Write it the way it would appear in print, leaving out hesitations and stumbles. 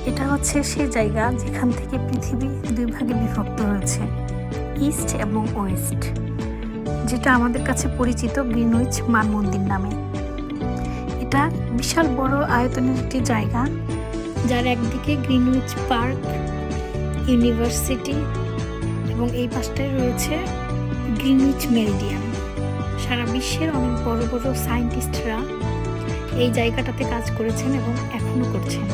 এটা হচ্ছে সেই জায়গা যেখান থেকে পৃথিবী দুই ভাগে বিভক্ত হয়েছে, ইস্ট এবং ওয়েস্ট, যেটা আমাদের কাছে পরিচিত গ্রিনউইচ মানমন্দির নামে। এটা বিশাল বড় আয়তনের একটি জায়গা, যার একদিকে গ্রিনউইচ পার্ক, ইউনিভার্সিটি এবং এই পাশটায় রয়েছে গ্রিনউইচ মেরিডিয়ান। সারা বিশ্বের অনেক বড় বড় সায়েন্টিস্টরা এই জায়গাটাতে কাজ করেছেন এবং এখনো করছেন।